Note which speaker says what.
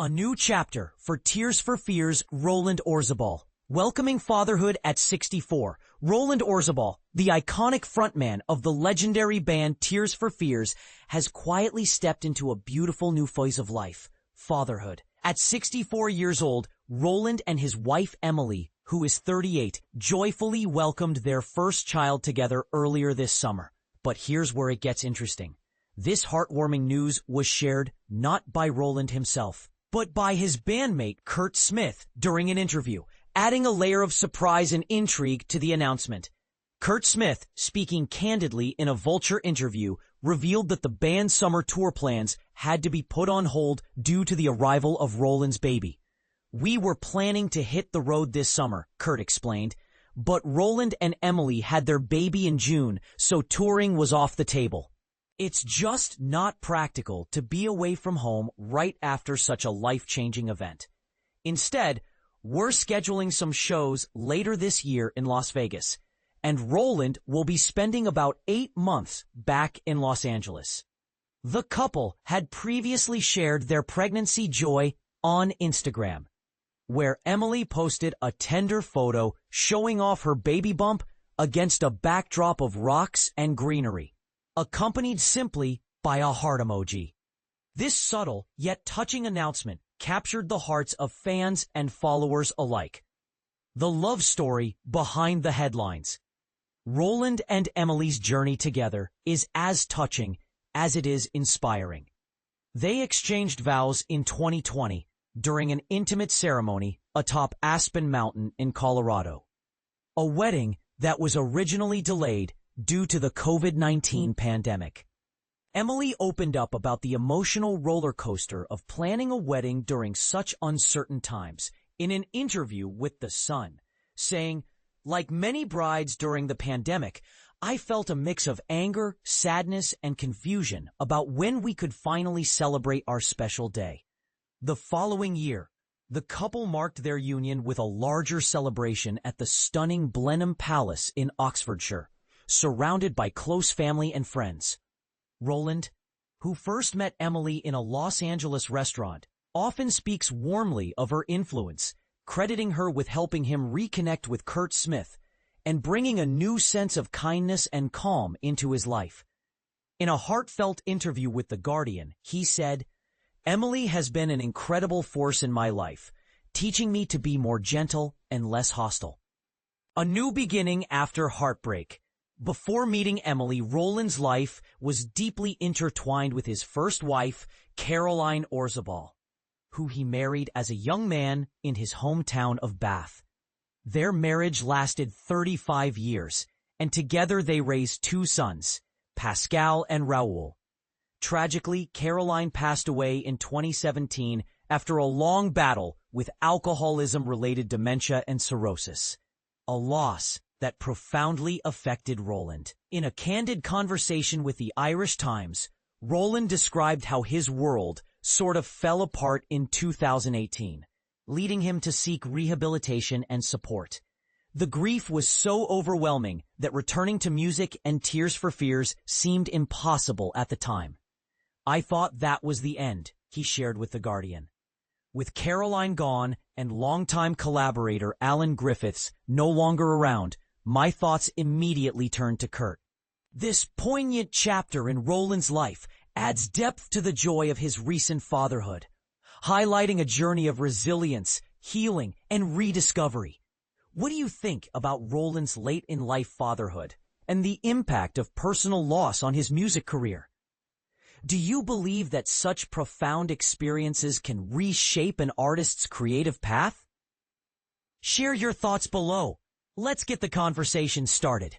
Speaker 1: A new chapter for Tears for Fears' Roland Orzabal. Welcoming fatherhood at 64, Roland Orzabal, the iconic frontman of the legendary band Tears for Fears, has quietly stepped into a beautiful new phase of life, fatherhood. At 64 years old, Roland and his wife Emily, who is 38, joyfully welcomed their first child together earlier this summer. But here's where it gets interesting. This heartwarming news was shared not by Roland himself, but by his bandmate Kurt Smith during an interview, adding a layer of surprise and intrigue to the announcement. Kurt Smith, speaking candidly in a Vulture interview, revealed that the band's summer tour plans had to be put on hold due to the arrival of Roland's baby. "We were planning to hit the road this summer," Kurt explained, "but Roland and Emily had their baby in June, so touring was off the table. It's just not practical to be away from home right after such a life-changing event. Instead, we're scheduling some shows later this year in Las Vegas, and Roland will be spending about 8 months back in Los Angeles." The couple had previously shared their pregnancy joy on Instagram, where Emily posted a tender photo showing off her baby bump against a backdrop of rocks and greenery, accompanied simply by a heart emoji. This subtle yet touching announcement captured the hearts of fans and followers alike. The love story behind the headlines. Roland and Emily's journey together is as touching as it is inspiring. They exchanged vows in 2020 during an intimate ceremony atop Aspen Mountain in Colorado. A wedding that was originally delayed due to the COVID-19 pandemic. Emily opened up about the emotional roller coaster of planning a wedding during such uncertain times in an interview with The Sun, saying, "Like many brides during the pandemic, I felt a mix of anger, sadness, and confusion about when we could finally celebrate our special day." The following year, the couple marked their union with a larger celebration at the stunning Blenheim Palace in Oxfordshire, surrounded by close family and friends. Roland, who first met Emily in a Los Angeles restaurant, often speaks warmly of her influence, crediting her with helping him reconnect with Kurt Smith and bringing a new sense of kindness and calm into his life. In a heartfelt interview with The Guardian, he said, "Emily has been an incredible force in my life, teaching me to be more gentle and less hostile." A new beginning after heartbreak. Before meeting Emily, Roland's life was deeply intertwined with his first wife, Roland Orzabal, who he married as a young man in his hometown of Bath. Their marriage lasted 35 years, and together they raised 2 sons, Pascal and Raoul. Tragically, Caroline passed away in 2017 after a long battle with alcoholism-related dementia and cirrhosis, a loss that profoundly affected Roland. In a candid conversation with the Irish Times, Roland described how his world sort of fell apart in 2018, leading him to seek rehabilitation and support. The grief was so overwhelming that returning to music and Tears for Fears seemed impossible at the time. "I thought that was the end," he shared with The Guardian. With Caroline gone and longtime collaborator Alan Griffiths no longer around, my thoughts immediately turned to Kurt. This poignant chapter in Roland's life adds depth to the joy of his recent fatherhood, highlighting a journey of resilience, healing, and rediscovery. What do you think about Roland's late-in-life fatherhood and the impact of personal loss on his music career? Do you believe that such profound experiences can reshape an artist's creative path? Share your thoughts below. Let's get the conversation started.